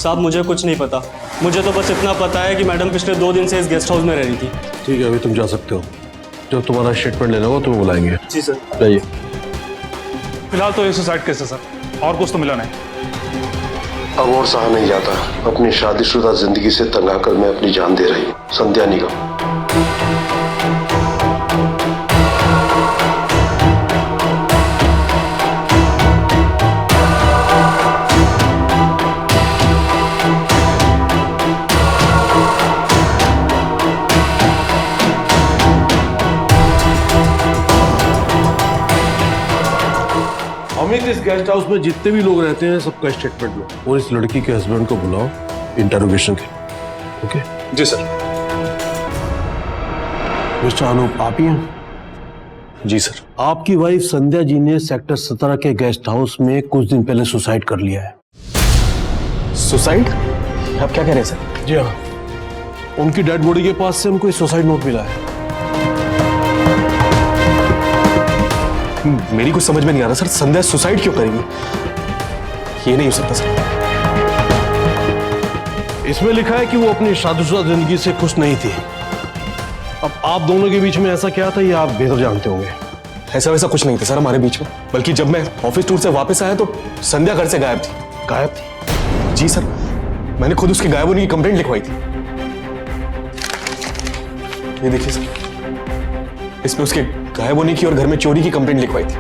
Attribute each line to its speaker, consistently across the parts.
Speaker 1: साहब मुझे कुछ नहीं पता, मुझे तो बस इतना पता है कि मैडम पिछले 2 दिन से इस गेस्ट हाउस में रह रही थी।
Speaker 2: ठीक है, अभी तुम जा सकते हो। जब तुम्हारा स्टेटमेंट लेना होगा तुम्हें बुलाएंगे।
Speaker 1: जी सर।
Speaker 2: जाइए।
Speaker 3: फिलहाल तो ये सुसाइड केस है सर, और कुछ तो मिला नहीं।
Speaker 2: अब और सहा नहीं जाता। अपनी शादीशुदा जिंदगी से तंग आकर मैं अपनी जान दे रही हूँ। संध्या निगम। अमित, इस गेस्ट हाउस में जितने भी लोग रहते हैं सबका स्टेटमेंट लो और इस लड़की के हस्बैंड को बुलाओ इंटरोगेशन के। ओके?
Speaker 3: जी सर।
Speaker 2: मिस्टर अनूप, आप ही हैं?
Speaker 3: जी सर।
Speaker 2: आपकी वाइफ संध्या जी ने सेक्टर 17 के गेस्ट हाउस में कुछ दिन पहले सुसाइड कर लिया है।
Speaker 3: सुसाइड? आप क्या कह रहे हैं सर?
Speaker 2: जी हाँ, उनकी डेड बॉडी के पास से हमको एक सुसाइड नोट मिला है।
Speaker 3: मेरी कुछ समझ में नहीं आ रहा सर, संध्या सुसाइड क्यों करेगी? ये नहीं हो सकता सर।
Speaker 2: इसमें लिखा है कि वो अपनी शादीशुदा जिंदगी से खुश नहीं थी। अब आप दोनों के बीच में ऐसा क्या था ये आप बेहतर जानते होंगे।
Speaker 3: ऐसा वैसा कुछ नहीं था सर हमारे बीच में, बल्कि जब मैं ऑफिस टूर से वापस आया तो संध्या घर से गायब थी।
Speaker 2: गायब थी?
Speaker 3: जी सर, मैंने खुद उसके गायब होने की कंप्लेंट लिखवाई थी। ये देखिए सर, इसमें उसके गायब होने की और घर में चोरी की कंप्लेंट लिखवाई थी।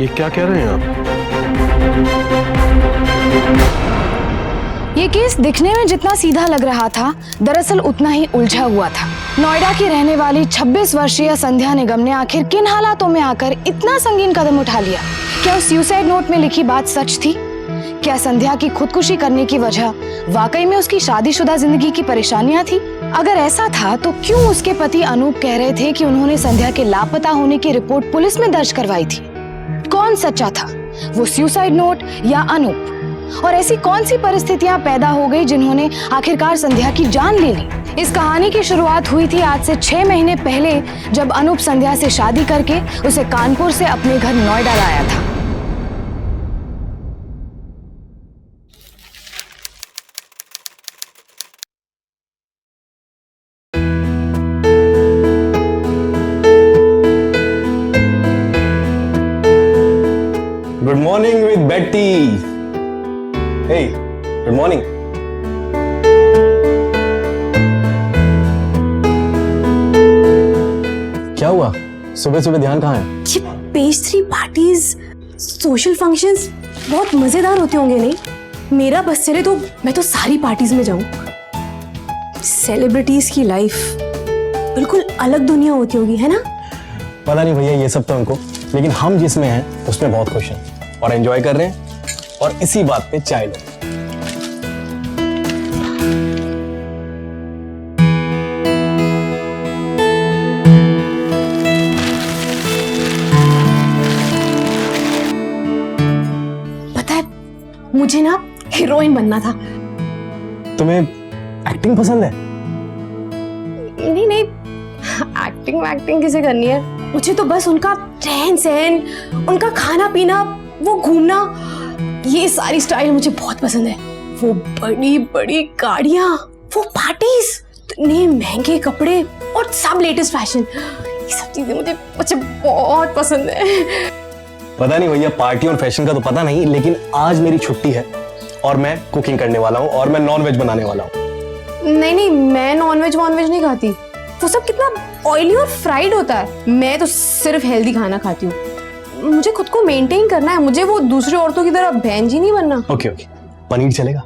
Speaker 2: ये क्या कह रहे हैं आप?
Speaker 4: ये केस दिखने में जितना सीधा लग रहा था, दरअसल उतना ही उलझा हुआ था। नोएडा की रहने वाली 26 वर्षीय संध्या निगम ने आखिर किन हालातों में आकर इतना संगीन कदम उठा लिया? क्या उस सुसाइड नोट में लिखी बात सच थी? क्या संध्या की खुदकुशी करने की वजह वाकई में उसकी शादीशुदा जिंदगी की परेशानियां थी? अगर ऐसा था तो क्यों उसके पति अनूप कह रहे थे कि उन्होंने संध्या के लापता होने की रिपोर्ट पुलिस में दर्ज करवाई थी? कौन सच्चा था, वो सुसाइड नोट या अनूप? और ऐसी कौन सी परिस्थितियां पैदा हो गई जिन्होंने आखिरकार संध्या की जान ले ली? इस कहानी की शुरुआत हुई थी आज से 6 महीने पहले, जब अनूप संध्या से शादी करके उसे कानपुर से अपने घर नोएडा लाया था।
Speaker 3: गुड मॉर्निंग विद बेटी। हे, गुड मॉर्निंग। क्या हुआ? सुबह सुबह ध्यान कहाँ है?
Speaker 5: ये पेस्ट्री पार्टीज, सोशल फंक्शंस बहुत मजेदार होते होंगे नहीं? मेरा बस चले तो मैं तो सारी पार्टीज में जाऊं। सेलिब्रिटीज की लाइफ बिल्कुल अलग दुनिया होती होगी, है ना?
Speaker 3: पता नहीं भैया, ये सब तो हमको, लेकिन हम जिसमें हैं उसमें बहुत खुश हैं और एंजॉय कर रहे हैं। और इसी बात पे चाय लो।
Speaker 5: पता है, मुझे ना हीरोइन बनना था।
Speaker 3: तुम्हें एक्टिंग पसंद है?
Speaker 5: नहीं नहीं, एक्टिंग किसे करनी है? मुझे तो बस उनका रहन सहन, उनका खाना पीना, वो घूमना, ये सारी स्टाइल मुझे बहुत पसंद है। वो बड़ी बड़ी गाड़ियां, वो पार्टीज, इतने महंगे कपड़े और सब लेटेस्ट फैशन, ये सब चीजें मुझे बहुत पसंद है।
Speaker 3: पता नहीं भैया, पार्टी और फैशन का तो पता नहीं, लेकिन आज मेरी छुट्टी है और मैं कुकिंग करने वाला हूँ और मैं नॉन वेज बनाने वाला हूँ।
Speaker 5: नहीं, मैं नॉन वेज नहीं खाती। वो सब कितना ऑयली और फ्राइड होता है। मैं तो सिर्फ हेल्दी खाना खाती हूँ। मुझे खुद को मेंटेन करना है, मुझे वो दूसरी औरतों की तरह बहन जी नहीं बनना।
Speaker 3: ओके, पनीर चलेगा?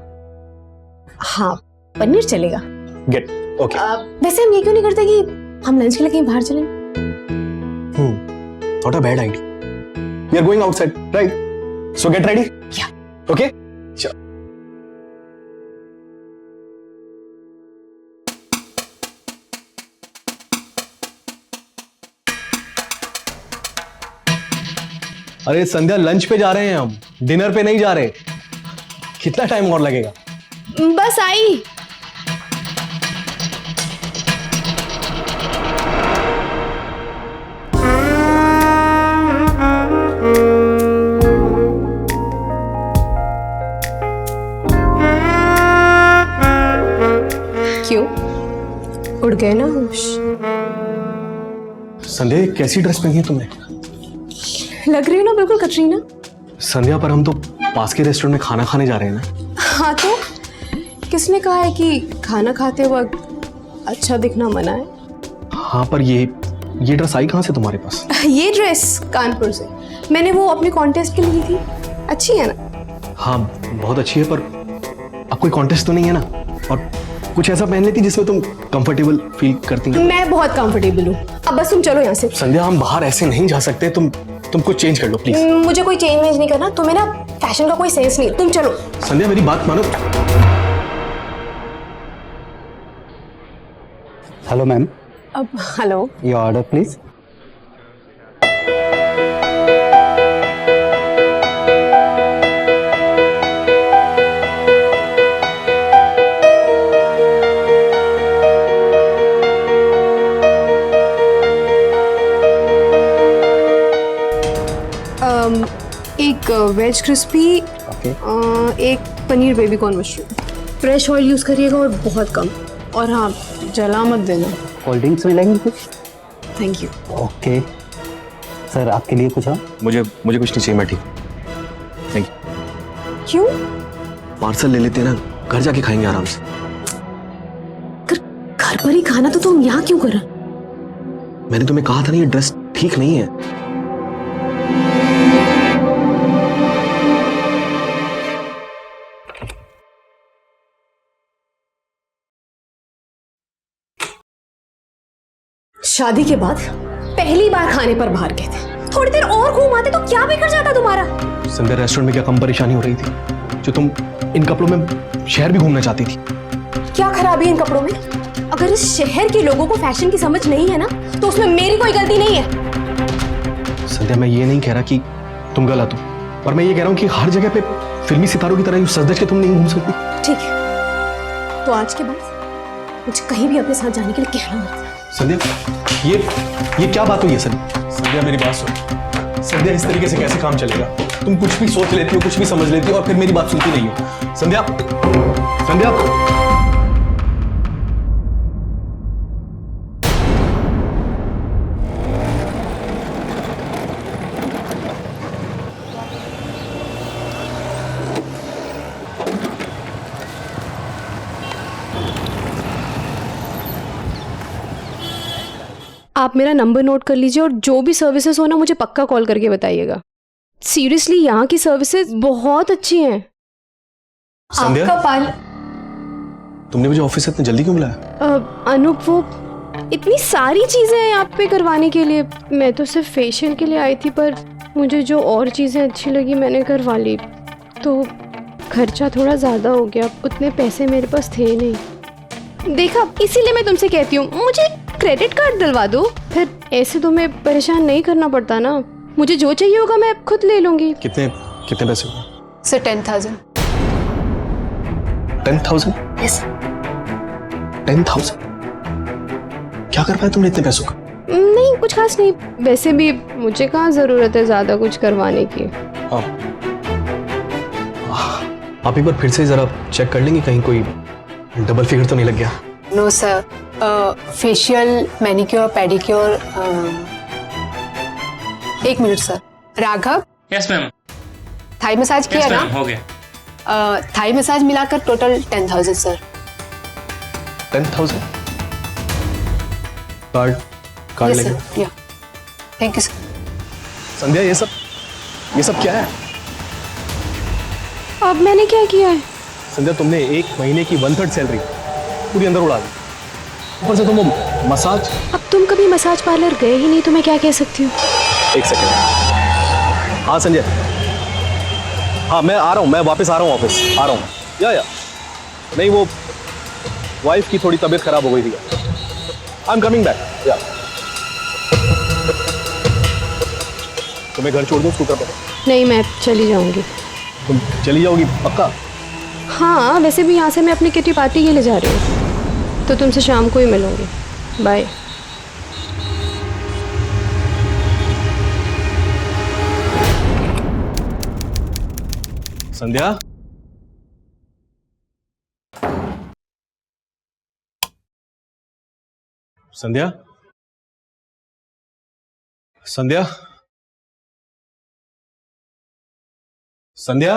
Speaker 5: हाँ, पनीर चलेगा।
Speaker 3: Get okay.
Speaker 5: वैसे हम ये क्यों नहीं करते कि हम लंच के लिए कहीं बाहर चलें?
Speaker 3: Not a bad idea. We are going outside, right? So get ready.
Speaker 5: Yeah
Speaker 3: okay. अरे संध्या, लंच पे जा रहे हैं हम, डिनर पे नहीं जा रहे। कितना टाइम और लगेगा?
Speaker 5: बस आई। उड़ गए ना होश।
Speaker 3: संध्या ये कैसी ड्रेस पहनी है तुमने?
Speaker 5: लग रही हो ना बिल्कुल कटरीना।
Speaker 3: संध्या पर हम तो पास के रेस्टोरेंट में खाना खाने जा रहे हैं ना।
Speaker 5: हाँ तो किसने कहा है कि खाना खाते वक्त अच्छा दिखना मना है?
Speaker 3: हाँ पर ये ड्रेस आई कहाँ से तुम्हारे पास?
Speaker 5: ये ड्रेस कानपुर से, मैंने वो अपने कॉन्टेस्ट के लिए ली थी। अच्छी है ना?
Speaker 3: हाँ बहुत अच्छी है, पर अब कोई कॉन्टेस्ट तो नहीं है ना, और कुछ ऐसा पहन लेती जिसमें तुम कंफर्टेबल फील करती हो।
Speaker 5: मैं बहुत कंफर्टेबल हूँ। अब बस तुम चलो यहाँ से।
Speaker 3: संध्या हम बाहर ऐसे नहीं जा सकते, तुम कुछ चेंज कर लो प्लीज।
Speaker 5: मुझे कोई चेंज वेंज नहीं करना, तुम्हें ना फैशन का कोई सेंस नहीं, तुम चलो।
Speaker 3: संध्या मेरी बात मानो।
Speaker 6: हेलो मैम,
Speaker 5: अब हेलो।
Speaker 6: Your order please.
Speaker 5: एक वेज क्रिस्पी, एक paneer baby corn mushroom. Fresh oil use करिएगा और बहुत कम, और हाँ जला मत देना।
Speaker 6: कोल्ड ड्रिंक्स मिलेंगी कुछ?
Speaker 5: Thank you.
Speaker 6: ओके सर, आपके लिए कुछ हो?
Speaker 3: मुझे कुछ नहीं चाहिए, मैं ठीक। Thank you.
Speaker 5: क्यों?
Speaker 3: पार्सल ले लेते हैं ना, घर जाके खाएंगे आराम से।
Speaker 5: घर पर ही खाना तो तुम यहाँ क्यों करा?
Speaker 3: मैंने तुम्हें कहा था ना ये ड्रेस ठीक नहीं है।
Speaker 5: शादी के बाद पहली बार खाने पर बाहर गए थे, थोड़ी देर और घूम आते तो क्या बिगड़ जाता तुम्हारा?
Speaker 3: संध्या रेस्टोरेंट में क्या कम परेशानी हो रही थी जो तुम इन कपड़ों में शहर भी घूमना चाहती थी?
Speaker 5: क्या खराबी है इन कपड़ों में? अगर इस शहर के लोगों को फैशन की समझ नहीं है ना, तो उसमें मेरी कोई गलती नहीं है।
Speaker 3: संध्या मैं ये नहीं कह रहा कि तुम गलत हो, पर मैं ये कह रहा हूँ कि हर जगह पे फिल्मी सितारों की तरह यूं सज धज के तुम नहीं घूम सकती।
Speaker 5: ठीक है, तो आज के बाद मुझे कहीं भी अपने साथ जाने के लिए कहना मत।
Speaker 3: संध्या ये क्या बात हुई है? संध्या मेरी बात सुन। संध्या इस तरीके से कैसे काम चलेगा? तुम कुछ भी सोच लेती हो, कुछ भी समझ लेती हो, और फिर मेरी बात सुनती नहीं हो। संध्या संध्या
Speaker 5: आप मेरा नंबर नोट कर लीजिए, और जो भी सर्विसेज हो ना मुझे पक्का कॉल करके बताइएगा। सीरियसली यहाँ की सर्विसेज बहुत अच्छी हैं।
Speaker 3: संध्या?
Speaker 5: आपका पाल
Speaker 3: तुमने मुझे ऑफिस से इतनी जल्दी क्यों बुलाया?
Speaker 5: अनूप, वो इतनी सारी चीजें हैं आप पे करवाने के लिए। मैं तो सिर्फ फेशियल के लिए आई थी, पर मुझे जो और चीजें अच्छी लगी मैंने करवा ली। तो खर्चा थोड़ा ज्यादा हो गया, उतने पैसे मेरे पास थे नहीं। देखा, इसीलिए मैं तुमसे कहती हूँ मुझे क्रेडिट कार्ड दिलवा दो, फिर ऐसे तुम्हें परेशान नहीं करना पड़ता ना। मुझे जो चाहिए होगा मैं खुद ले लूंगी।
Speaker 3: कितने पैसे?
Speaker 5: सर 10,000।
Speaker 3: 10,000?
Speaker 5: यस।
Speaker 3: 10,000? क्या कर पाए तुमने इतने पैसों का?
Speaker 5: नहीं कुछ खास नहीं, वैसे भी मुझे कहाँ जरूरत है ज्यादा कुछ करवाने की।
Speaker 3: हाँ, आप एक बार फिर से जरा चेक कर लेंगे कहीं कोई डबल फिगर तो नहीं लग गया?
Speaker 7: No sir, facial, manicure, pedicure. एक minute sir. Raghav,
Speaker 8: yes ma'am.
Speaker 7: Thai massage किया ना?
Speaker 8: हो गया।
Speaker 7: थाई मसाज मिलाकर टोटल 10,000 सर।
Speaker 3: 10,000? कार्ड
Speaker 7: यस
Speaker 3: लेंगे।
Speaker 7: सर, या थैंक यू सर।
Speaker 3: संध्या ये सब क्या है?
Speaker 5: अब मैंने क्या किया है?
Speaker 3: संध्या तुमने एक महीने की 1/3 सैलरी पूरी अंदर उड़ा दी, ऊपर से तुम वो मसाज।
Speaker 5: अब तुम कभी मसाज पार्लर गए ही नहीं तो मैं क्या कह सकती हूँ?
Speaker 3: एक सेकंड। हाँ संजय, हाँ मैं आ रहा हूँ, मैं वापस आ रहा हूँ ऑफिस, आ रहा हूँ। या नहीं, वो वाइफ की थोड़ी तबीयत खराब हो गई थी। I am coming back. या तुम्हें घर छोड़ दूँ स्कूटर पर?
Speaker 5: नहीं, मैं चली जाऊंगी।
Speaker 3: तुम चली जाओगी पक्का?
Speaker 5: हाँ, वैसे भी यहाँ से मैं अपनी किटी पार्टी के लिए जा रही हूँ, तो तुमसे शाम को ही मिलूंगी। बाय।
Speaker 3: संध्या संध्या, संध्या, संध्या।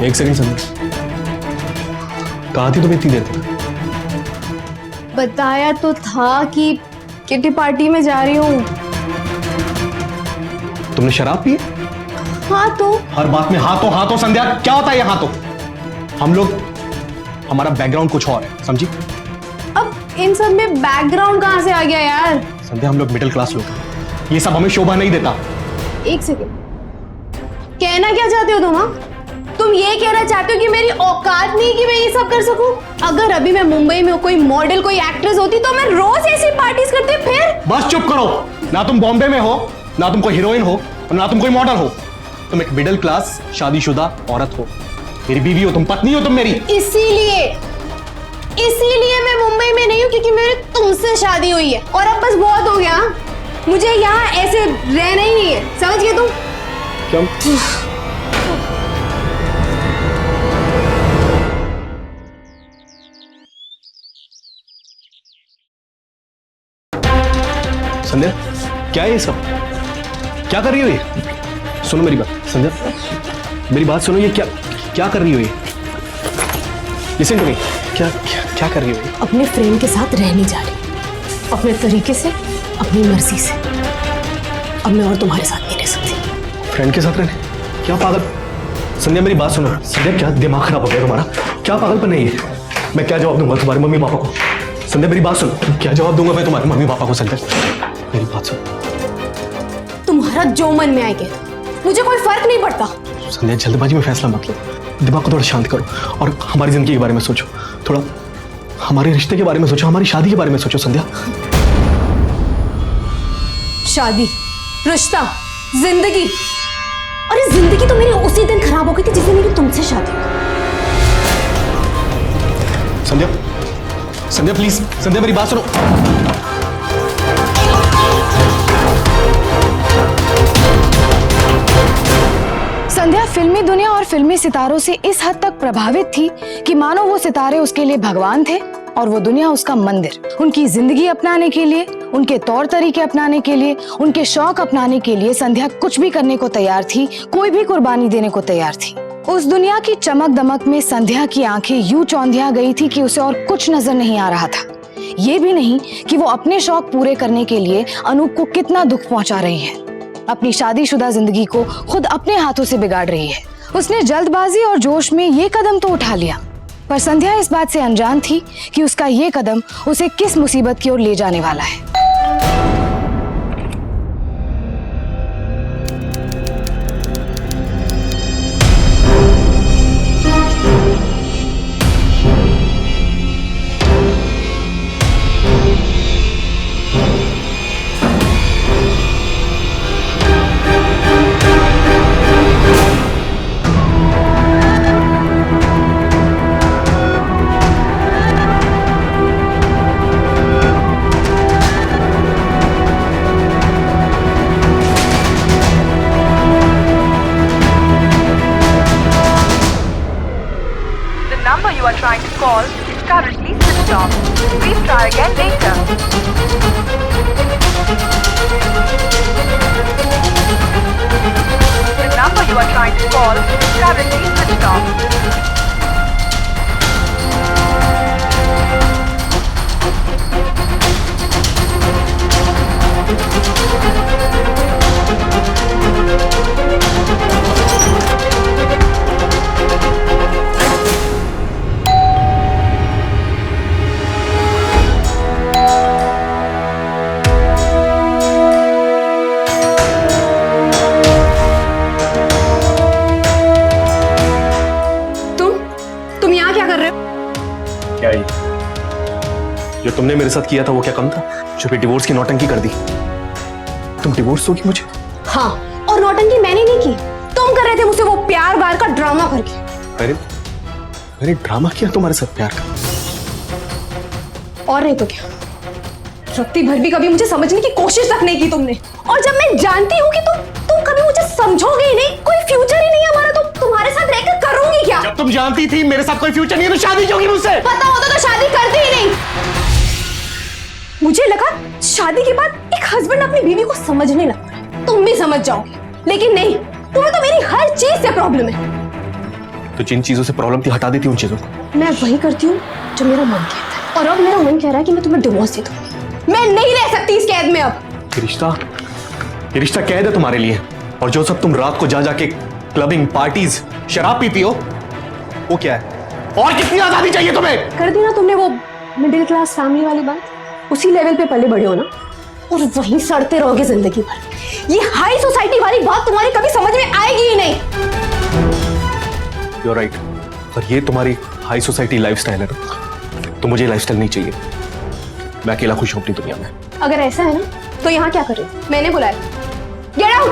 Speaker 3: एक सेकंड संध्या, कहाँ थी तुम इतनी देर तक?
Speaker 5: बताया तो था कि किटी पार्टी में जा रही हूँ।
Speaker 3: तुमने शराब पी?
Speaker 5: हाँ तो
Speaker 3: हर बात में हाँ तो संध्या, क्या होता है ये हाँ तो? हम लोग, हमारा बैकग्राउंड कुछ और है, समझी?
Speaker 5: अब इन सब में बैकग्राउंड कहाँ से आ गया यार?
Speaker 3: संध्या, हम लोग मिडिल क्लास लोग हैं, ये सब हमें शोभा नहीं देता।
Speaker 5: एक सेकंड, कहना क्या चाहते हो तुम? हाँ, तुम ये कहना चाहते हो कि मेरी औकात नहीं कि मैं ये सब कर सकूं? अगर अभी मैं मुंबई में कोई मॉडल, कोई एक्ट्रेस होती तो मैं रोज ऐसी पार्टीज करती। फिर
Speaker 3: बस चुप करो। ना तुम बॉम्बे में हो, ना तुम कोई हीरोइन हो, और ना तुम कोई मॉडल हो। तुम एक मिडिल क्लास शादीशुदा औरत हो, मेरी बीवी हो तुम, पत्नी हो तुम मेरी।
Speaker 5: इसीलिए मैं मुंबई में नहीं हूँ क्योंकि मेरी तुमसे शादी हुई है और अब बस बहुत हो गया। मुझे यहाँ ऐसे रहना ही नहीं है, समझ गए तुम?
Speaker 3: क्यों? संध्या, क्या है ये सब? क्या कर रही हो ये? सुनो मेरी बात संध्या, मेरी बात सुनो। ये क्या क्या कर रही हो ये? लिसन टू मी, क्या क्या क्या कर रही हो ये?
Speaker 5: अपने फ्रेंड के साथ रहने जा रही, अपने तरीके से, अपनी मर्जी से। अब मैं और तुम्हारे साथ नहीं रह सकती।
Speaker 3: फ्रेंड के साथ रहने? क्या पागल? संध्या मेरी बात सुनो। संध्या, क्या दिमाग खराब हो गया तुम्हारा? क्या पागलपन है ये? मैं क्या जवाब दूंगा तुम्हारे मम्मी पापा को? संध्या मेरी बात सुन, क्या जवाब दूंगा मैं तुम्हारे मम्मी पापा को? संध्या मेरी बात सुन।
Speaker 5: तुम्हारा जो मन में आएगा, मुझे कोई फर्क नहीं पड़ता।
Speaker 3: संध्या, जल्दबाजी में फैसला मत लो, दिमाग को थोड़ा शांत करो और हमारी जिंदगी के बारे में सोचो। थोड़ा हमारे रिश्ते के बारे में सोचो, हमारी शादी के बारे में सोचो। संध्या,
Speaker 5: शादी, रिश्ता, जिंदगी। अरे जिंदगी तो मेरी उसी दिन खराब हो गई थी जिस दिन मेरी तुमसे शादी हुई।
Speaker 3: संध्या, संध्या प्लीज, संध्या मेरी बात सुनो।
Speaker 4: संध्या फिल्मी दुनिया और फिल्मी सितारों से इस हद तक प्रभावित थी कि मानो वो सितारे उसके लिए भगवान थे और वो दुनिया उसका मंदिर। उनकी जिंदगी अपनाने के लिए, उनके तौर तरीके अपनाने के लिए, उनके शौक अपनाने के लिए संध्या कुछ भी करने को तैयार थी, कोई भी कुर्बानी देने को तैयार थी। उस दुनिया की चमक दमक में संध्या की आंखें यूं चौंधिया गई थी कि उसे और कुछ नजर नहीं आ रहा था। ये भी नहीं कि वो अपने शौक पूरे करने के लिए अनूप को कितना दुख पहुंचा रही है, अपनी शादीशुदा जिंदगी को खुद अपने हाथों से बिगाड़ रही है। उसने जल्दबाजी और जोश में ये कदम तो उठा लिया, पर संध्या इस बात से अनजान थी कि उसका ये कदम उसे किस मुसीबत की ओर ले जाने वाला है।
Speaker 8: are trying to call is currently switched off. Please try again later. The number you are trying to call is currently switched off.
Speaker 5: तुम यहाँ क्या कर रहे हो?
Speaker 3: क्या ये जो तुमने मेरे साथ किया था वो क्या कम था? जो फिर डिवोर्स की नौटंकी कर दी। तुम डिवोर्स दोगी मुझे?
Speaker 5: हाँ, और नौटंकी मैंने नहीं की, तुम कर रहे थे मुझसे वो प्यार बार का ड्रामा करके।
Speaker 3: मैंने ड्रामा किया तुम्हारे साथ प्यार का?
Speaker 5: और नहीं तो क्या, रत्ती भर भी कभी मुझे समझने की कोशिश तक नहीं की तुमने। और जब मैं जानती हूँ कि तुम कभी मुझे समझोगे ही नहीं, कोई फ्यूचर ही नहीं है हमारा, तो तुम्हारे साथ रहकर करूंगी क्या?
Speaker 3: जब तुम जानती थी मेरे साथ कोई फ्यूचर नहीं है तो शादी क्यों की मुझसे?
Speaker 5: पता होता तो शादी करती ही नहीं। मुझे लगा शादी के बाद एक हस्बैंड अपनी बीवी को समझने लगता है, तुम भी समझ जाओगे, लेकिन नहीं, तुम्हें तो मेरी हर चीज से प्रॉब्लम है।
Speaker 3: तो जिन चीजों से प्रॉब्लम थी हटा देती उन चीजों को।
Speaker 5: मैं वही करती हूँ जो मेरा मन कहता है, और अब मेरा मन कह रहा है कि मैं तुम्हें डिवोर्स दे दूंगी। मैं नहीं रह सकती इस कैद में अब।
Speaker 3: ये रिश्ता कैद है तुम्हारे लिए, और जो सब तुम रात को जा जाके क्लबिंग, पार्टीज, शराब पीती हो वो क्या है? और कितनी आजादी चाहिए तुम्हें?
Speaker 5: कर दी ना तुमने वो मिडिल क्लास फैमिली वाली बात, उसी लेवल पे पले बड़े हो ना, और वहीं सड़ते रहोगे जिंदगी भर। ये हाई सोसाइटी वाली बात तुम्हारी कभी समझ में आएगी ही नहीं।
Speaker 3: You're right, पर ये तुम्हारी हाई सोसाइटी लाइफस्टाइल है ना, तो मुझे लाइफस्टाइल नहीं चाहिए। मैं अकेला खुश हूं अपनी दुनिया में।
Speaker 5: अगर ऐसा है ना तो यहाँ क्या कर रहे हो? मैंने बुलाया, गेट आउट।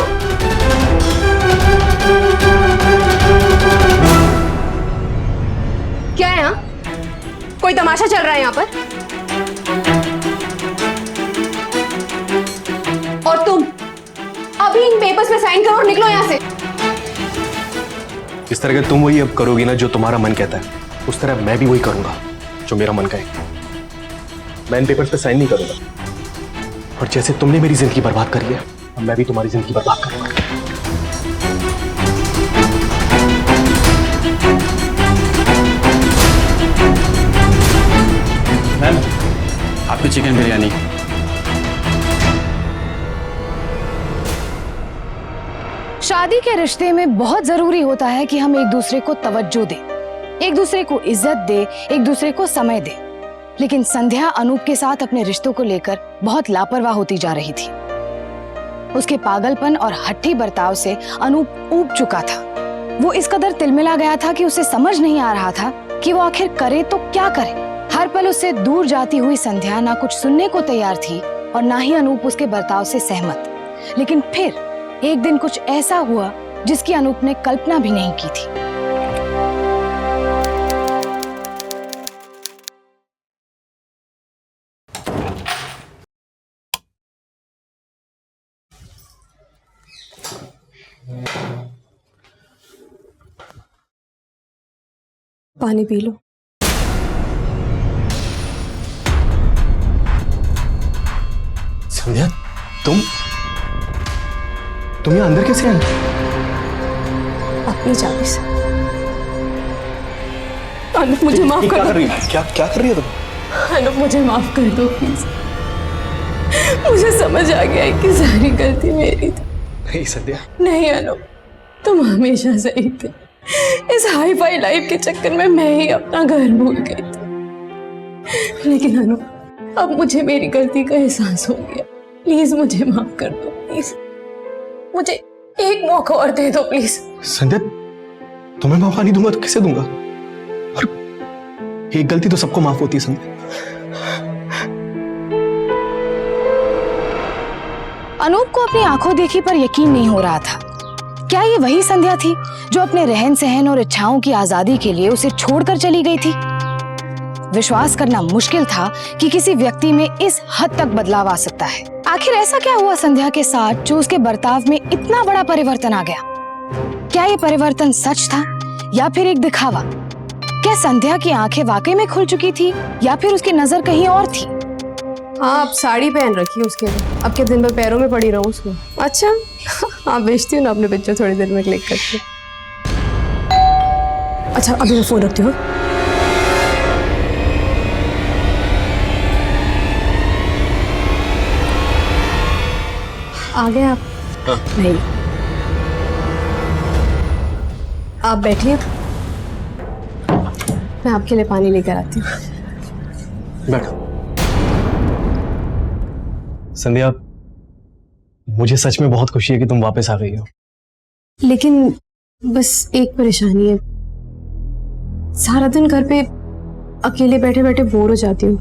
Speaker 5: क्या है यहाँ? कोई तमाशा चल रहा है यहाँ पर? और तुम अभी इन पेपर्स पे साइन करो और निकलो यहाँ से।
Speaker 3: इस तरह के तुम वही अब करोगी ना जो तुम्हारा मन कहता है, उस तरह मैं भी वही करूंगा जो मेरा मन कहे। मैं इन पेपर्स पे साइन नहीं करूंगा, और जैसे तुमने मेरी जिंदगी बर्बाद करी है, अब मैं भी तुम्हारी जिंदगी बर्बाद करूंगा।
Speaker 1: मैम, आपकी चिकन बिरयानी।
Speaker 4: शादी के रिश्ते में बहुत जरूरी होता है कि हम एक दूसरे को तवज्जो दें, एक दूसरे को इज्जत दें, एक दूसरे को समय दें। लेकिन संध्या अनूप के साथ अपने रिश्तों को लेकर बहुत लापरवाह होती जा रही थी। उसके पागलपन और हट्टी बर्ताव से अनूप ऊब चुका था। वो इस कदर तिलमिला गया था कि उसे समझ नहीं आ रहा था कि वो आखिर करे तो क्या करे। हर पल उससे दूर जाती हुई संध्या ना कुछ सुनने को तैयार थी और ना ही अनूप उसके बर्ताव से सहमत। लेकिन फिर एक दिन कुछ ऐसा हुआ जिसकी अनूप ने कल्पना भी नहीं की थी।
Speaker 5: पानी पी लो।
Speaker 3: संध्या, तुम यहाँ अंदर कैसे आई?
Speaker 5: अपनी चाबी से। अनुप मुझे माफ
Speaker 3: क्या
Speaker 5: कर
Speaker 3: कर
Speaker 5: दो।
Speaker 3: रही है? क्या कर रही है तुम?
Speaker 5: अनुप मुझे माफ कर दो प्लीज। मुझे समझ आ गया है कि सारी गलती मेरी थी।
Speaker 3: नहीं संध्या,
Speaker 5: नहीं अनुप, तुम हमेशा सही थे। इस हाई फाई लाइफ के चक्कर में मैं ही अपना घर भूल गई थी। लेकिन अनुप, अब मुझे मेरी गलती का एहसास हो गया। प्लीज मुझे माफ कर दो, प्लीज। मुझे एक मौका और दे दो प्लीज।
Speaker 3: संध्या, तुम्हें मौका नहीं दूंगा तो किसे दूंगा? और एक गलती तो सबको माफ होती है संध्या।
Speaker 4: अनूप को अपनी आंखों देखी पर यकीन नहीं हो रहा था। क्या ये वही संध्या थी जो अपने रहन सहन और इच्छाओं की आजादी के लिए उसे छोड़कर चली गई थी? विश्वास करना मुश्किल था कि किसी व्यक्ति में इस हद तक बदलाव आ सकता है। आखिर ऐसा क्या हुआ संध्या के साथ जो उसके बर्ताव में इतना बड़ा परिवर्तन आ गया? क्या ये परिवर्तन सच था या फिर एक दिखावा? क्या संध्या की आंखें वाकई में खुल चुकी थी या फिर उसकी नजर कहीं और थी?
Speaker 5: हाँ, आप साड़ी पहन रखी है उसके लिए। अब क्या दिन भर पैरों में पड़ी रहूं उसको? अच्छा हाँ, भेजती हूँ ना अपने पिक्चर थोड़ी देर में क्लिक करके। अच्छा अभी मैं फोन रखती हूँ। आ गए आप? नहीं, आप बैठिए, मैं आपके लिए पानी लेकर आती हूँ।
Speaker 3: बैठो। संध्या, मुझे सच में बहुत खुशी है कि तुम वापस आ गई हो।
Speaker 5: लेकिन बस एक परेशानी है, सारा दिन घर पे अकेले बैठे बैठे बोर हो जाती हूँ।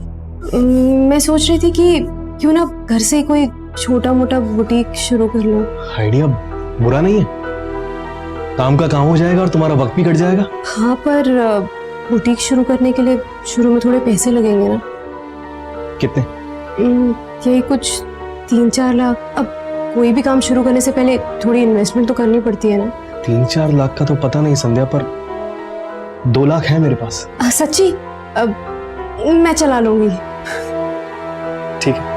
Speaker 5: मैं सोच रही थी कि क्यों ना घर से ही कोई छोटा मोटा बुटीक शुरू कर लूं।
Speaker 3: आइडिया बुरा नहीं है, काम का काम हो जाएगा और तुम्हारा वक्त भी कट जाएगा।
Speaker 5: हाँ, पर बुटीक शुरू करने के लिए शुरू में थोड़े पैसे लगेंगे ना।
Speaker 3: कितने?
Speaker 5: यही कुछ 3-4 लाख। अब कोई भी काम शुरू करने से पहले थोड़ी इन्वेस्टमेंट तो करनी पड़ती है ना।
Speaker 3: 3-4 लाख का तो पता नहीं संध्या, पर 2 लाख है मेरे पास।
Speaker 5: सच्ची? मैं चला लूंगी।
Speaker 3: ठीक है।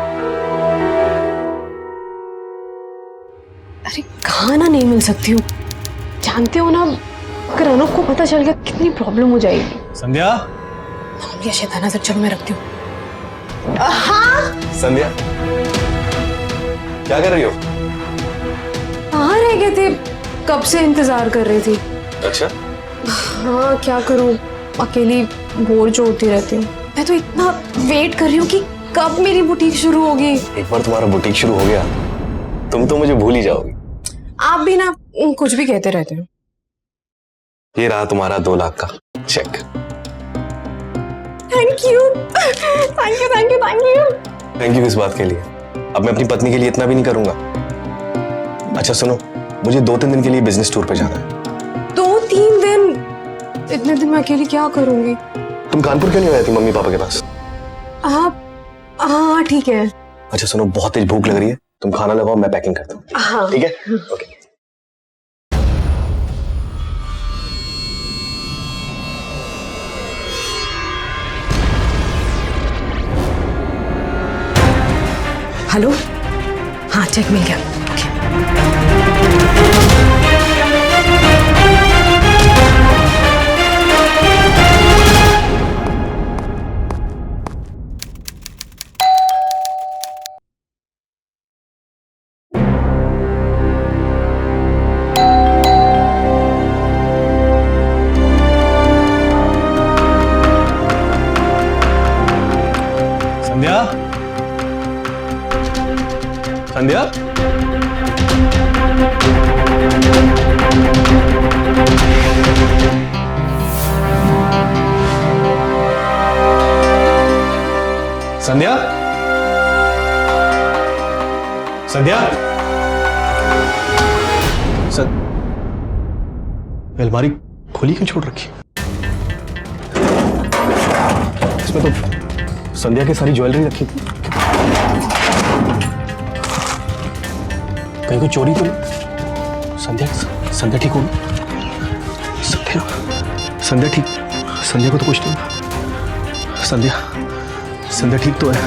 Speaker 5: अरे खाना नहीं मिल सकती हूँ, जानते हो ना, अगर अनूप को पता चल गया कितनी प्रॉब्लम हो जाएगी।
Speaker 3: संध्या,
Speaker 5: ये शैताना सर, चलो मैं रखती हूँ।
Speaker 3: संध्या क्या कर रही हो?
Speaker 5: कहाँ रह गए थे? कब से इंतजार कर रही थी।
Speaker 3: अच्छा,
Speaker 5: हाँ क्या करूँ, अकेली बोर जो होती रहती हूँ। मैं तो इतना वेट कर रही हूँ कि कब मेरी बुटीक शुरू होगी।
Speaker 3: एक बार तुम्हारा बुटीक शुरू हो गया तुम तो मुझे भूल ही जाओगी।
Speaker 5: आप भी ना कुछ भी कहते रहते हो।
Speaker 3: ये रहा तुम्हारा 2 लाख का cheque.
Speaker 5: Thank you thank you thank you thank you.
Speaker 3: Thank you इस बात के लिए। अब मैं अपनी पत्नी के लिए इतना भी नहीं करूंगा। अच्छा सुनो, मुझे 2-3 दिन के लिए बिजनेस टूर पे जाना है।
Speaker 5: 2-3 दिन? इतने दिन मैं अकेली क्या करूंगी?
Speaker 3: तुम कानपुर क्यों नहीं आए थे मम्मी पापा के पास?
Speaker 5: आप? हाँ ठीक है।
Speaker 3: अच्छा सुनो, बहुत तेज भूख लग रही है, तुम खाना लगाओ, मैं पैकिंग करता हूँ।
Speaker 5: हाँ
Speaker 3: ठीक है, ओके।
Speaker 5: हेलो, हाँ चेक मिल गया।
Speaker 3: संध्या, संध्या, संध्या, संध्या, अलमारी खोली क्यों छोड़ रखी? इसमें तो संध्या की सारी ज्वेलरी रखी थी। कहीं कोई चोरी तो नहीं? संध्या, संध्या ठीक होगी? संध्या, संध्या ठीक, संध्या को तो कुछ नहीं। संध्या, संध्या ठीक तो है।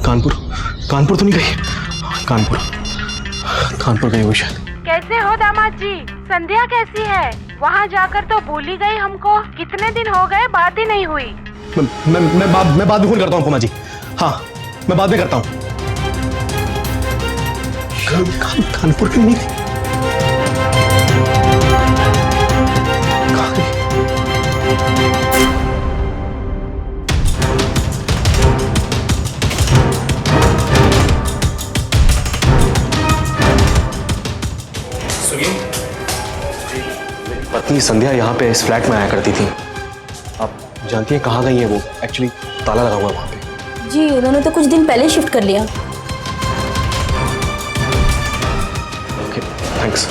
Speaker 3: कानपुर, कानपुर तो नहीं गई? कानपुर, कानपुर गई वो शायद।
Speaker 9: कैसे हो दामाद जी? संध्या कैसी है? वहाँ जाकर तो भूल ही गई हमको। कितने दिन हो गए, बात ही नहीं हुई।
Speaker 3: मैं बाद में फोन करता हूँ कुमार जी। हाँ, मैं बाद में करता हूँ। कानपुर क्यों नहीं गई? पत्नी संध्या यहाँ पे इस फ्लैट में आया करती थी। आप जानती हैं कहाँ गई है वो? एक्चुअली ताला लगा हुआ है वहाँ पे।
Speaker 10: जी उन्होंने तो कुछ दिन पहले शिफ्ट कर लिया।
Speaker 3: Okay, thanks.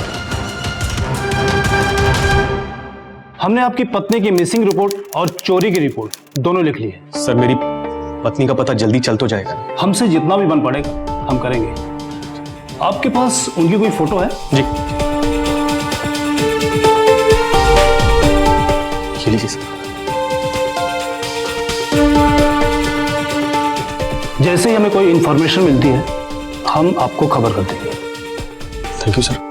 Speaker 6: हमने आपकी पत्नी की मिसिंग रिपोर्ट और चोरी की रिपोर्ट दोनों लिख ली है।
Speaker 3: सर पत्नी का पता जल्दी चल तो जाएगा।
Speaker 6: हमसे जितना भी बन पड़ेगा हम करेंगे। आपके पास उनकी कोई फोटो है?
Speaker 3: जी, ये लीजिए सर।
Speaker 6: जैसे ही हमें कोई इंफॉर्मेशन मिलती है हम आपको खबर कर देंगे।
Speaker 3: Thank you sir.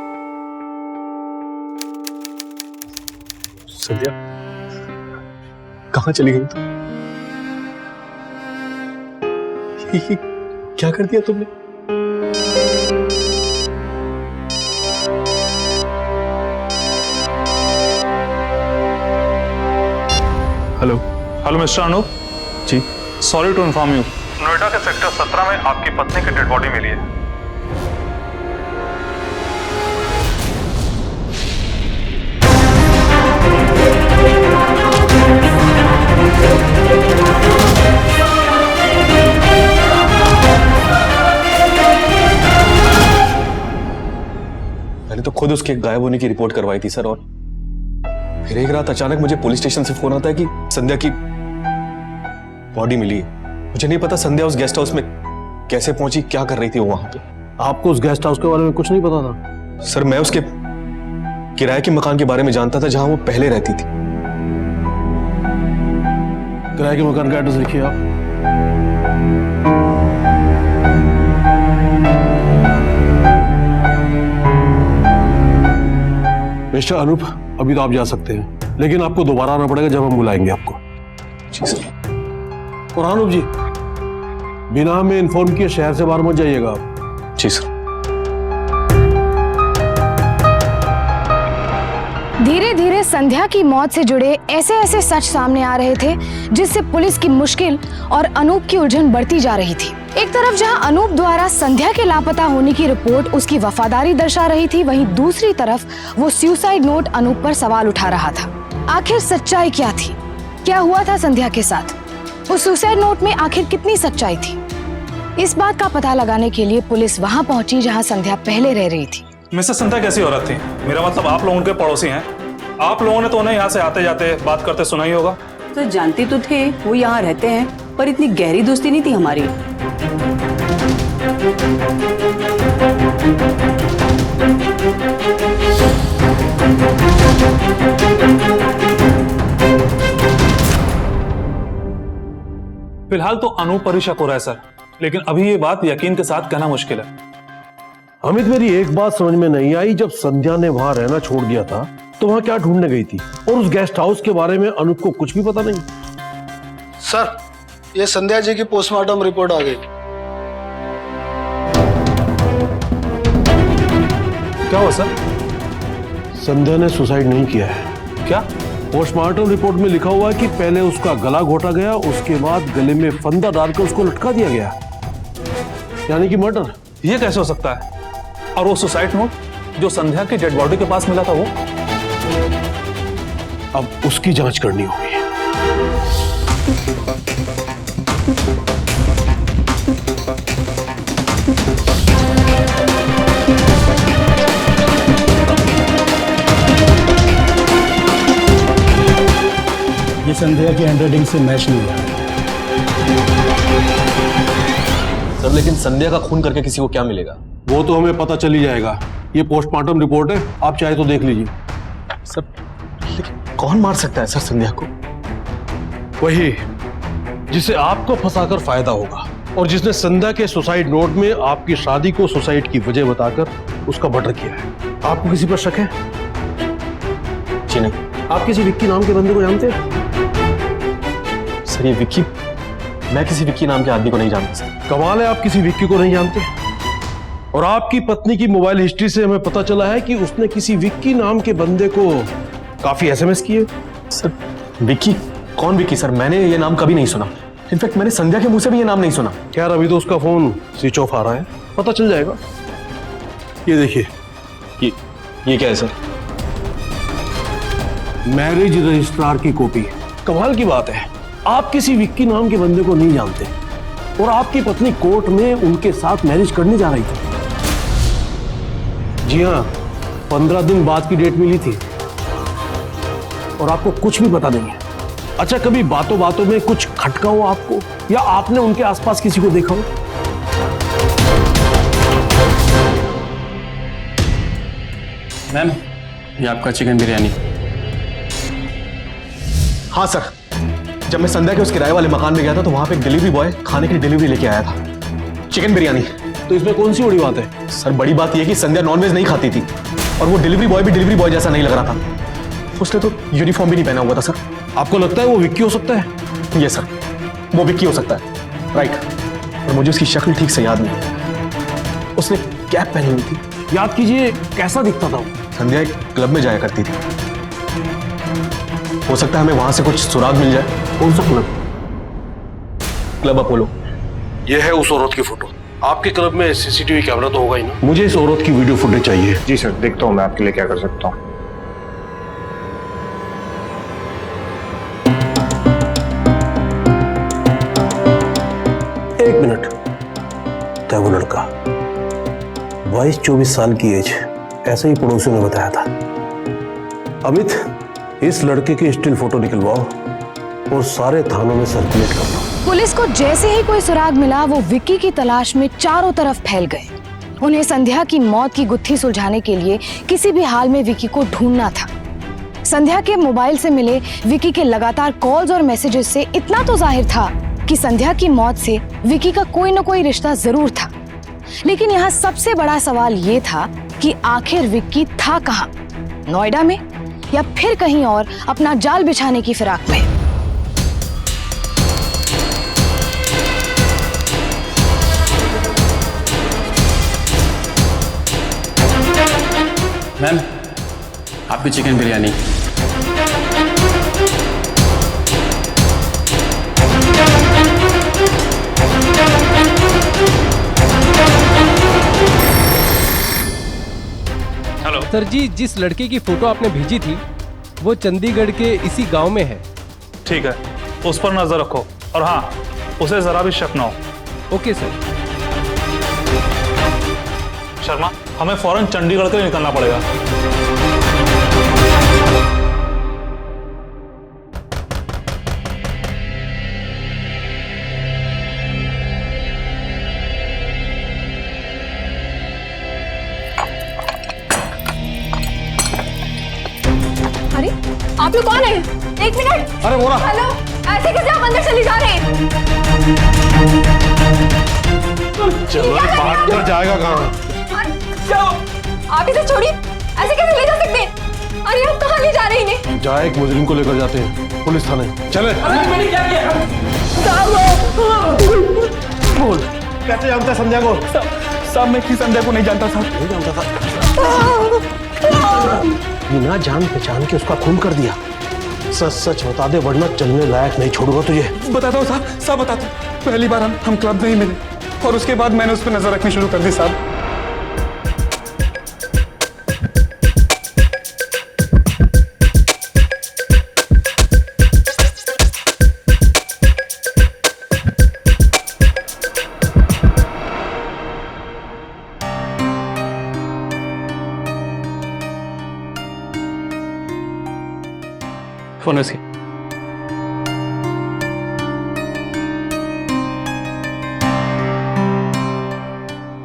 Speaker 3: संध्या कहाँ चली गई तुम? ये क्या कर दिया तुमने? हेलो।
Speaker 11: Hello mister Anoop.
Speaker 3: जी।
Speaker 11: Sorry to inform you, Noida के सेक्टर 17 में आपकी पत्नी की डेड बॉडी मिली है।
Speaker 3: मैंने तो खुद उसके गायब होने की रिपोर्ट करवाई थी सर, और फिर एक रात अचानक मुझे पुलिस स्टेशन से फोन आता है कि संध्या की बॉडी मिली है। मुझे नहीं पता संध्या उस गेस्ट हाउस में कैसे पहुंची, क्या कर रही थी वो वहां पे।
Speaker 2: आपको उस गेस्ट हाउस के बारे में कुछ नहीं पता था?
Speaker 3: सर मैं उसके किराए के मकान के बारे में जानता था जहां वो पहले रहती थी।
Speaker 2: किराए के मकान का एड्रेस लिखिए आप। मिस्टर अनूप, अभी तो आप जा सकते हैं, लेकिन आपको दोबारा आना पड़ेगा जब हम बुलाएंगे आपको।
Speaker 3: जी सर।
Speaker 2: और अनूप जी, बिना हमें इन्फॉर्म किए शहर से बाहर मत जाइएगा आप।
Speaker 3: जी सर।
Speaker 4: धीरे धीरे संध्या की मौत से जुड़े ऐसे ऐसे सच सामने आ रहे थे जिससे पुलिस की मुश्किल और अनूप की उलझन बढ़ती जा रही थी। एक तरफ जहां अनूप द्वारा संध्या के लापता होने की रिपोर्ट उसकी वफादारी दर्शा रही थी, वहीं दूसरी तरफ वो सुसाइड नोट अनूप पर सवाल उठा रहा था। आखिर सच्चाई क्या थी? क्या हुआ था संध्या के साथ? उस सुसाइड नोट में आखिर कितनी सच्चाई थी? इस बात का पता लगाने के लिए पुलिस वहां पहुंची जहां संध्या पहले रह रही थी।
Speaker 11: मिसेस संध्या कैसी औरत थी? मेरा मतलब आप लोगों के पड़ोसी हैं, आप लोगों ने तो उन्हें यहाँ से आते जाते बात करते सुना ही होगा।
Speaker 12: तो जानते तो थे वो यहाँ रहते हैं, पर इतनी गहरी दोस्ती नहीं थी हमारी।
Speaker 11: फिलहाल तो अनूप पर ही शक हो रहा है सर, लेकिन अभी ये बात यकीन के साथ कहना मुश्किल है।
Speaker 2: अमित, मेरी एक बात समझ में नहीं आई, जब संध्या ने वहां रहना छोड़ दिया था तो वहां क्या ढूंढने गई थी? और उस गेस्ट हाउस के बारे में अनूप को कुछ भी पता नहीं?
Speaker 13: सर, ये संध्या जी की पोस्टमार्टम रिपोर्ट आ गई।
Speaker 11: क्या हुआ सर?
Speaker 2: संध्या ने सुसाइड नहीं किया है।
Speaker 11: क्या?
Speaker 2: पोस्टमार्टम रिपोर्ट में लिखा हुआ है कि पहले उसका गला घोटा गया, उसके बाद गले में फंदा डालकर उसको लटका दिया गया, यानी कि मर्डर।
Speaker 11: ये कैसे हो सकता है? और वो सुसाइड नोट जो संध्या की डेड बॉडी के पास मिला था, वो?
Speaker 2: अब उसकी जांच करनी होगी।
Speaker 6: ये संध्या की हैंडराइटिंग से मैच नहीं हुआ।
Speaker 3: सर लेकिन संध्या का खून करके किसी को क्या मिलेगा?
Speaker 2: वो तो हमें पता चल ही जाएगा। ये पोस्टमार्टम रिपोर्ट है, आप चाहे तो देख लीजिए।
Speaker 3: सर लेकिन कौन मार सकता है सर संध्या को?
Speaker 2: वही जिसे आपको फंसाकर फायदा होगा, और जिसने संध्या के सुसाइड नोट में आपकी शादी को सुसाइड की वजह बताकर उसका मर्डर किया है। आपको किसी पर शक है?
Speaker 3: जी नहीं।
Speaker 2: आप किसी विक्की नाम के बंदे को जानते हैं?
Speaker 3: सर ये विक्की, मैं किसी विक्की नाम के आदमी को नहीं जानता सर।
Speaker 2: कमाल है, आप किसी विक्की को नहीं जानते। और आपकी पत्नी की मोबाइल हिस्ट्री से हमें पता चला है कि उसने किसी विक्की नाम के बंदे को काफी एसएमएस किए।
Speaker 3: सर विक्की? कौन विक्की सर? मैंने ये नाम कभी नहीं सुना। इनफैक्ट मैंने संध्या के मुंह से भी ये नाम नहीं सुना।
Speaker 2: यार अभी तो उसका फोन स्विच ऑफ आ रहा है, पता चल जाएगा। ये देखिए,
Speaker 3: ये क्या है सर?
Speaker 2: मैरिज रजिस्ट्रार की कॉपी। कमाल की बात है, आप किसी विक्की नाम के बंदे को नहीं जानते और आपकी पत्नी कोर्ट में उनके साथ मैरिज करने जा रही थी। जी हाँ, 15 दिन बाद की डेट मिली थी और आपको कुछ भी पता नहीं है। अच्छा, कभी बातों बातों में कुछ खटका हो आपको, या आपने उनके आसपास किसी को देखा हो?
Speaker 1: मैम, ये आपका चिकन बिरयानी।
Speaker 3: हाँ सर, जब मैं संध्या के उस किराए वाले मकान में गया था तो वहां पे एक डिलीवरी बॉय खाने की डिलीवरी लेके आया था, चिकन बिरयानी।
Speaker 2: तो इसमें कौन सी बड़ी बात है?
Speaker 3: सर बड़ी बात यह कि संध्या नॉनवेज नहीं खाती थी, और वो डिलीवरी बॉय भी डिलीवरी बॉय जैसा नहीं लग रहा था। उसने तो यूनिफॉर्म भी नहीं पहना हुआ था। सर
Speaker 2: आपको लगता है वो विक्की हो सकता है?
Speaker 3: ये सर, वो विक्की हो सकता है, राइट। और मुझे उसकी शक्ल ठीक से याद नहीं। उसने कैप पहनी हुई थी।
Speaker 2: याद कीजिए, कैसा दिखता था वो?
Speaker 3: संध्या एक क्लब में जाया करती थी। हो सकता है हमें वहां से कुछ सुराग मिल जाए।
Speaker 2: कौन सा क्लब?
Speaker 3: Club Apollo.
Speaker 2: ये है उस औरत की फोटो। आपके क्लब में सीसीटीवी कैमरा तो होगा ही ना? मुझे इस औरत की वीडियो फुटेज चाहिए।
Speaker 14: जी सर, देखता हूँ मैं आपके लिए क्या कर सकता हूँ।
Speaker 2: एक मिनट। क्या वो लड़का 22-24 साल की एज, ऐसे ही पड़ोसियों ने बताया था। अमित, इस लड़के की स्टिल फोटो निकलवाओ और सारे थानों में सर्कुलेट कर दो।
Speaker 4: पुलिस को जैसे ही कोई सुराग मिला, वो विक्की की तलाश में चारों तरफ फैल गए। उन्हें संध्या की मौत की गुत्थी सुलझाने के लिए किसी भी हाल में विक्की को ढूंढना था। संध्या के मोबाइल से मिले विक्की के लगातार कॉल्स और मैसेजेस से इतना तो जाहिर था कि संध्या की मौत से विक्की का कोई न कोई रिश्ता जरूर था। लेकिन यहाँ सबसे बड़ा सवाल ये था कि आखिर विक्की था कहाँ? नोएडा में या फिर कहीं और अपना जाल बिछाने की फिराक में?
Speaker 1: मैम, आपकी चिकन बिरयानी।
Speaker 11: हेलो
Speaker 15: सर जी, जिस लड़के की फोटो आपने भेजी थी वो चंडीगढ़ के इसी गांव में है।
Speaker 11: ठीक है, उस पर नजर रखो, और हाँ, उसे जरा भी शक ना हो।
Speaker 15: Okay sir.
Speaker 11: शर्मा, हमें फौरन चंडीगढ़ के लिए निकलना पड़ेगा।
Speaker 5: अरे आप लोग कौन है? एक मिनट।
Speaker 2: अरे मोना।
Speaker 5: हेलो, ऐसे कैसे आप अंदर चले जा रहे हैं?
Speaker 2: चलो, बात कर जाएगा कहाँ?
Speaker 5: आप इसे छोड़िए, ऐसे कैसे ले जा सकते हैं? अरे आप कहाँ ले जा रहे हैं इन्हें?
Speaker 2: जाए, एक मुजरिम को लेकर जाते हैं पुलिस थाने। चले।
Speaker 5: मैंने क्या किया?
Speaker 2: बोल, कैसे जानता है संध्या को?
Speaker 14: साहब, मैं किसी संध्या को नहीं जानता था।
Speaker 2: नहीं जानता था? बिना जान पहचान के उसका खून कर दिया। सच सच बता दे, वरना चलने लायक नहीं छोड़ूंगा तुझे।
Speaker 14: बताता हूँ साहब, सब बताता हूँ। पहली बार हम क्लब में ही मिले, और उसके बाद मैंने उस पर नजर रखनी शुरू कर दी साहब।
Speaker 1: फोन इसकी।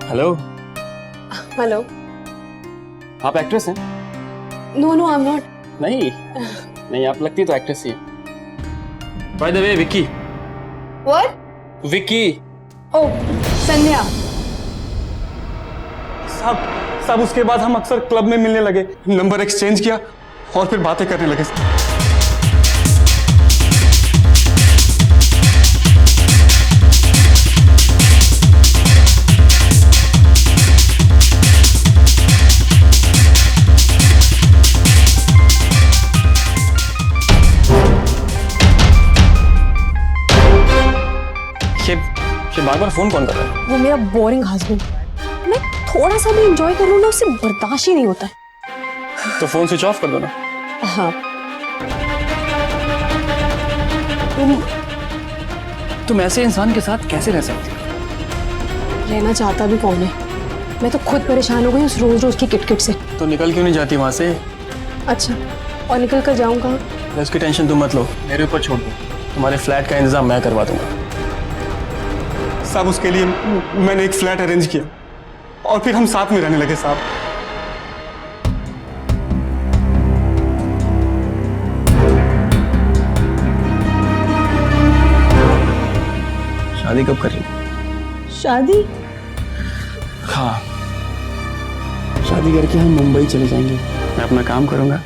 Speaker 1: Hello,
Speaker 5: hello.
Speaker 1: आप एक्ट्रेस हैं?
Speaker 5: No no, I am not.
Speaker 1: नहीं, आप लगती तो एक्ट्रेस ही है। By the way, Vicky.
Speaker 5: What?
Speaker 1: Vicky.
Speaker 5: Oh, Sandhya.
Speaker 14: साहब, उसके बाद हम अक्सर क्लब में मिलने लगे, नंबर एक्सचेंज किया और फिर बातें करने लगे।
Speaker 1: ये बार बार फोन कौन कर रहा है?
Speaker 5: वो मेरा बोरिंग हस्बैंड। मैं थोड़ा सा भी एंजॉय कर लूँ ना, उससे बर्दाश्त ही नहीं होता है।
Speaker 1: तो फोन स्विच ऑफ कर दो ना।
Speaker 5: हाँ।
Speaker 1: तुम ऐसे इंसान के साथ कैसे रह सकती हो?
Speaker 5: रहना चाहता भी कौन है? मैं तो खुद परेशान हो गई उस रोज रोज की किटकिट से।
Speaker 1: तो निकल क्यों नहीं जाती वहां से?
Speaker 5: अच्छा, और निकल कर जाऊंगा?
Speaker 6: उसकी टेंशन तुम मत लो, मेरे ऊपर छोड़ दो, तुम्हारे फ्लैट का इंतजाम मैं करवा दूंगा।
Speaker 14: साहब उसके लिए मैंने एक फ्लैट अरेंज किया और फिर हम साथ में रहने लगे साहब।
Speaker 6: शादी कब कर रही?
Speaker 12: शादी?
Speaker 6: हाँ, शादी करके हम मुंबई चले जाएंगे। मैं अपना काम करूंगा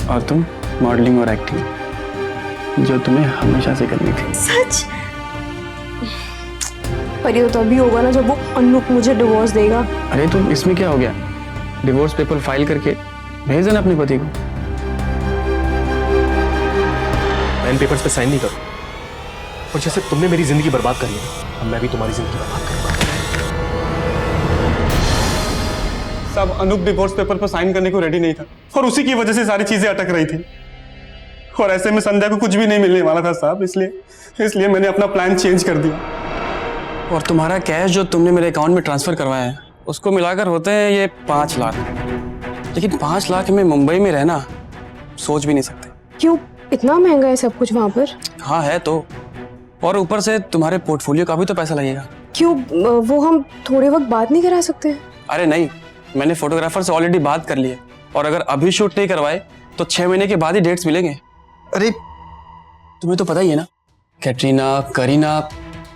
Speaker 6: और तुम मॉडलिंग और एक्टिंग, जो तुम्हें हमेशा से करनी थी।
Speaker 5: सच? पर ये तो अभी होगा ना जब वो अनूप मुझे डिवोर्स देगा।
Speaker 6: अरे तो इसमें क्या हो गया, डिवोर्स पेपर फाइल करके भेज देना अपने पति को।
Speaker 2: मैं इन पेपर्स पे साइन नहीं करूँ, और जैसे तुमने मेरी जिंदगी बर्बाद करी है, अब मैं भी तुम्हारी जिंदगी बर्बाद करूंगा।
Speaker 14: साहब अनूप डिवोर्स पेपर पर साइन करने को रेडी नहीं था और उसी की वजह से सारी चीजें अटक रही थी, और ऐसे में संध्या को कुछ भी नहीं मिलने वाला था साहब, इसलिए मैंने अपना प्लान चेंज कर दिया।
Speaker 6: और तुम्हारा कैश जो तुमने मेरे अकाउंट में ट्रांसफर करवाया है, उसको मिलाकर होते हैं ये 5 लाख। लेकिन 5 लाख में मुंबई में रहना सोच भी नहीं सकते।
Speaker 5: क्यों, इतना महंगा है सब कुछ वहां पर?
Speaker 6: हाँ है तो, और ऊपर से तुम्हारे पोर्टफोलियो का भी तो पैसा लगेगा।
Speaker 5: क्यों, वो हम थोड़े वक्त बात नहीं करा सकते?
Speaker 6: अरे नहीं, मैंने फोटोग्राफर से ऑलरेडी बात कर ली है, और अगर अभी शूट नहीं करवाए तो 6 महीने के बाद ही डेट्स मिलेंगे। अरे तुम्हें तो पता ही है ना, कैटरीना, करीना,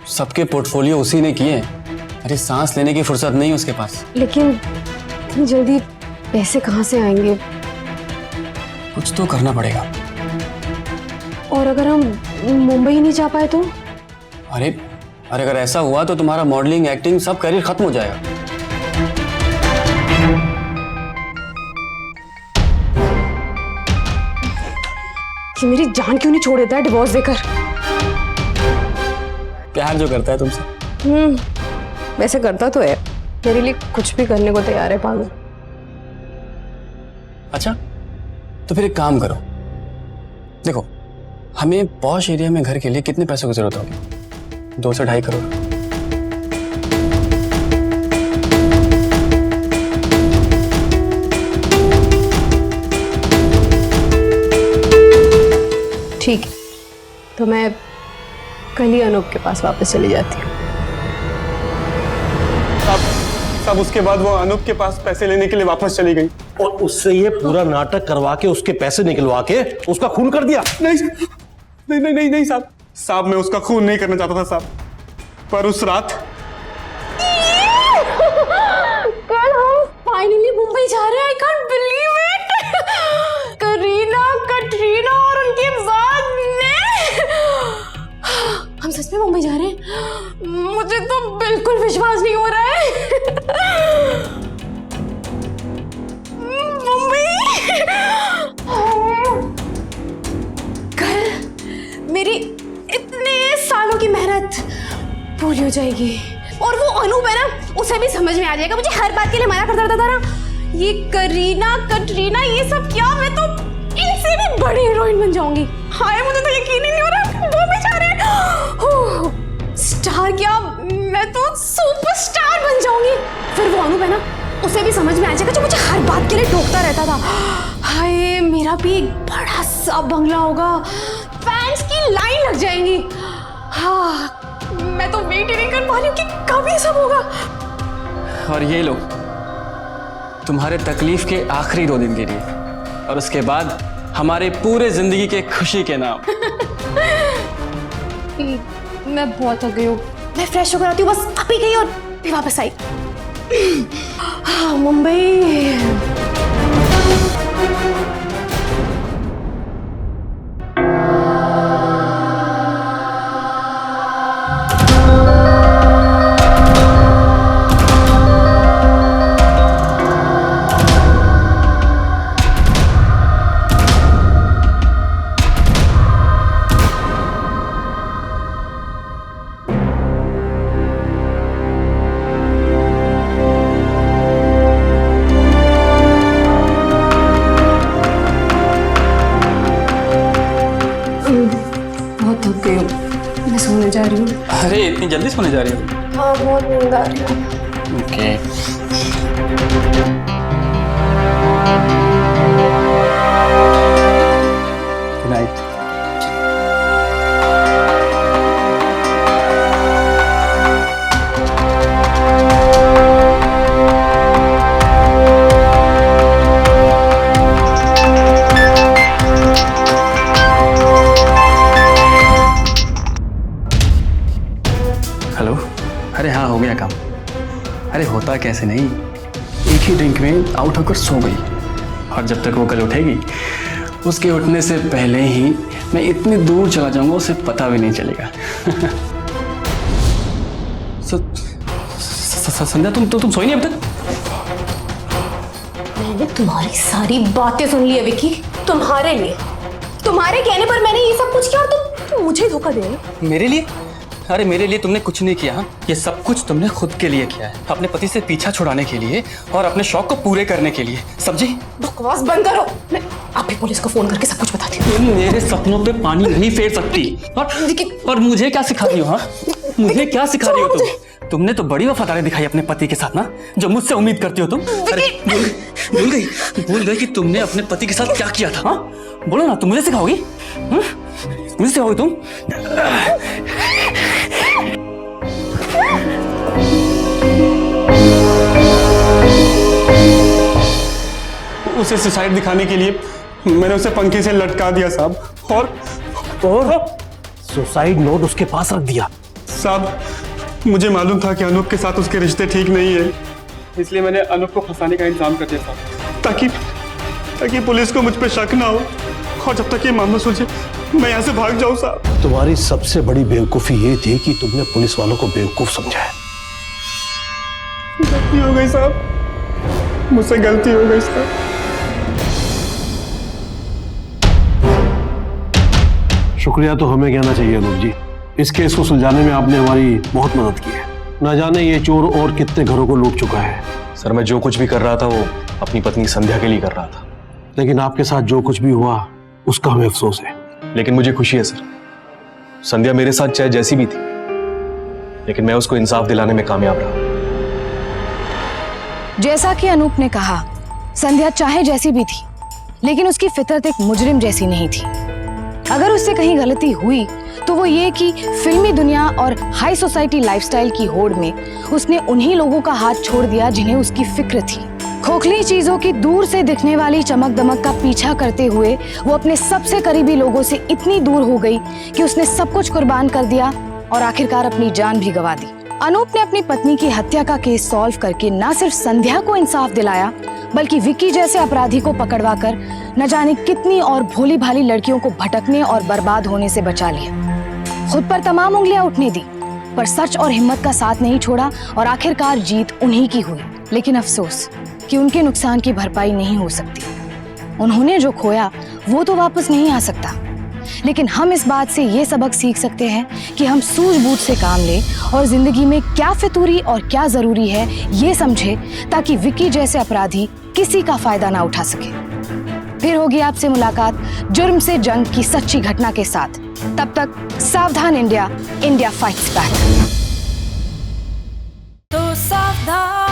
Speaker 6: सबके पोर्टफोलियो उसी ने किए हैं। अरे सांस लेने की फुर्सत नहीं है उसके पास।
Speaker 5: लेकिन इतनी जल्दी पैसे कहाँ से आएंगे?
Speaker 6: कुछ तो करना पड़ेगा।
Speaker 5: और अगर हम मुंबई नहीं जा पाए तो?
Speaker 6: अरे अगर ऐसा हुआ तो तुम्हारा मॉडलिंग, एक्टिंग सब करियर खत्म हो जाएगा।
Speaker 5: कि मेरी जान क्यों नहीं छोड़ देता है डिवोर्स देकर?
Speaker 6: प्यार जो करता है तुमसे।
Speaker 5: वैसे करता तो है, मेरे लिए कुछ भी करने को तैयार है पागल।
Speaker 6: अच्छा तो फिर एक काम करो, देखो हमें पॉश एरिया में घर के लिए कितने पैसों की जरूरत होगी? 2 से 2.5 करोड़।
Speaker 5: ठीक है, तो मैं कल ही अनूप के पास वापस चली जाती हूँ।
Speaker 14: साहब उसके बाद वो अनूप के पास पैसे लेने के लिए वापस चली गई
Speaker 2: और उससे ये पूरा नाटक करवा के, उसके पैसे निकलवा के उसका खून कर दिया।
Speaker 14: नहीं साहब मैं उसका खून नहीं करना चाहता था साहब, पर उस रात
Speaker 5: कल हम फाइनली मुंबई जा रहे हैं। I can't believe it. Katrina और उनके बाद हम सच में मुंबई जा रहे हैं? मुझे तो बिल्कुल विश्वास नहीं हो रहा है। मुंबई कल मेरी इतने सालों की मेहनत पूरी हो जाएगी। और वो अनूप है ना, उसे भी समझ में आ जाएगा, मुझे हर बात के लिए मना करता रहता था ना। ये कटरीना ये सब क्या, मैं तो इनसे भी बड़ी हीरोइन बन जाऊंगी। हाय मुझे तो यकीन ही नहीं हो रहा, वो बेचारे स्टार क्या, मैं तो सुपरस्टार बन जाऊंगी। फिर वो अनूप है ना, उसे भी समझ में आ जाएगा, जो मुझे हर बात के लिए टोकता रहता था। हाय मेरा भी एक बड़ा सा बंगला होगा, फैंस की लाइन लग जाएंगी। हाँ मैं तो वेट ही नहीं कर पा रही हूँ कि कब ये सब होगा।
Speaker 6: और ये लो तुम्हारे तकलीफ के आखिरी 2 दिन के लिए, और उसके बाद हमारे पूरे जिंदगी के खुशी के नाम।
Speaker 5: मैं बहुत थक गई हूँ, मैं फ्रेश होकर आती हूँ, बस अभी गई और फिर वापस आई। मुंबई जा रही हूँ।
Speaker 6: अरे इतनी जल्दी सोने जा रही हो?
Speaker 5: हाँ बहुत नींद आ रही है।
Speaker 6: Okay good night. हेलो। अरे हाँ, हो गया काम। अरे होता कैसे नहीं, एक ही ड्रिंक में आउट होकर सो गई, और जब तक वो कल उठेगी उसके उठने से पहले ही मैं इतनी दूर चला जाऊंगा उसे पता भी नहीं चलेगा। संध्या, तुम सोई नहीं अब तक?
Speaker 5: मैंने तुम्हारी सारी बातें सुन ली है विकी। तुम्हारे लिए, तुम्हारे कहने पर मैंने ये सब कुछ किया और तुम मुझे धोखा दे रहे हो।
Speaker 6: मेरे लिए? अरे मेरे लिए तुमने कुछ नहीं किया। ये सब कुछ तुमने खुद के लिए किया है, अपने पति से पीछा छुड़ाने के लिए और अपने शौक को पूरे करने के लिए। समझी?
Speaker 5: बकवास बंद करो। मैं आप ही पुलिस को फोन करके सब कुछ बताती हूँ।
Speaker 6: तुम मेरे सपनों पे पानी नहीं फेर सकती। और मुझे क्या सिखा रही हो? हाँ, मुझे क्या सिखा रही हो तुम? तुमने तो बड़ी वफादारी दिखाई अपने पति के साथ ना, जो मुझसे उम्मीद करती हो तुम। अरे भूल गई कि तुमने अपने पति के साथ क्या किया था? हाँ बोलो ना, तुम मुझे सिखाओगी? मुझे सिखाओगी तुम?
Speaker 14: उसे सुसाइड दिखाने के लिए मैंने उसे पंखे से लटका दिया साहब, और
Speaker 2: सुसाइड नोट उसके पास रख दिया।
Speaker 14: साहब, मुझे मालूम था कि अनूप के साथ उसके रिश्ते ठीक नहीं है, इसलिए मैंने अनूप को फंसाने का इंतजाम कर दिया साहब, ताकि पुलिस को मुझ पर शक ना हो, और जब तक ये मामला सुलझे मैं यहाँ से भाग जाऊँ साहब।
Speaker 2: तुम्हारी सबसे बड़ी बेवकूफी ये थी कि तुमने पुलिस वालों को बेवकूफ समझा है।
Speaker 14: गलती हो गई साहब, मुझसे गलती हो गई साहब।
Speaker 2: शुक्रिया तो हमें कहना चाहिए अनूप जी, इस केस को सुलझाने में आपने हमारी बहुत मदद की है। ना जाने ये चोर और कितने घरों को लूट चुका है।
Speaker 3: सर, मैं जो कुछ भी कर रहा था वो अपनी पत्नी संध्या के लिए कर रहा था।
Speaker 2: लेकिन आपके साथ जो कुछ भी हुआ उसका हमें अफसोस है।
Speaker 3: लेकिन मुझे खुशी है सर, संध्या मेरे साथ चाहे जैसी भी थी, लेकिन मैं उसको इंसाफ दिलाने में कामयाब रहा।
Speaker 4: जैसा कि अनूप ने कहा, संध्या चाहे जैसी भी थी, लेकिन उसकी फितरत एक मुजरिम जैसी नहीं थी। अगर उससे कहीं गलती हुई तो वो ये कि फिल्मी दुनिया और हाई सोसाइटी लाइफस्टाइल की होड़ में उसने उन्हीं लोगों का हाथ छोड़ दिया जिन्हें उसकी फिक्र थी। खोखली चीजों की दूर से दिखने वाली चमक दमक का पीछा करते हुए वो अपने सबसे करीबी लोगों से इतनी दूर हो गई कि उसने सब कुछ कुर्बान कर दिया और आखिरकार अपनी जान भी गंवा दी। अनूप ने अपनी पत्नी की हत्या का केस सॉल्व करके न सिर्फ संध्या को इंसाफ दिलाया, बल्कि विक्की जैसे अपराधी को पकड़वाकर न जाने कितनी और भोली भाली लड़कियों को भटकने और बर्बाद होने से बचा लिया। खुद पर तमाम उंगलियां उठने दी, पर सच और हिम्मत का साथ नहीं छोड़ा और आखिरकार जीत उन्हीं की हुई। लेकिन अफसोस कि उनके नुकसान की भरपाई नहीं हो सकती। उन्होंने जो खोया वो तो वापस नहीं आ सकता। लेकिन हम इस बात से ये सबक सीख सकते हैं कि हम सूझबूझ से काम लें और जिंदगी में क्या फितूरी और क्या जरूरी है ये समझे, ताकि विक्की जैसे अपराधी किसी का फायदा ना उठा सके। फिर होगी आपसे मुलाकात जुर्म से जंग की सच्ची घटना के साथ। तब तक सावधान इंडिया, इंडिया फाइट्स बैक।
Speaker 16: तो सावधान।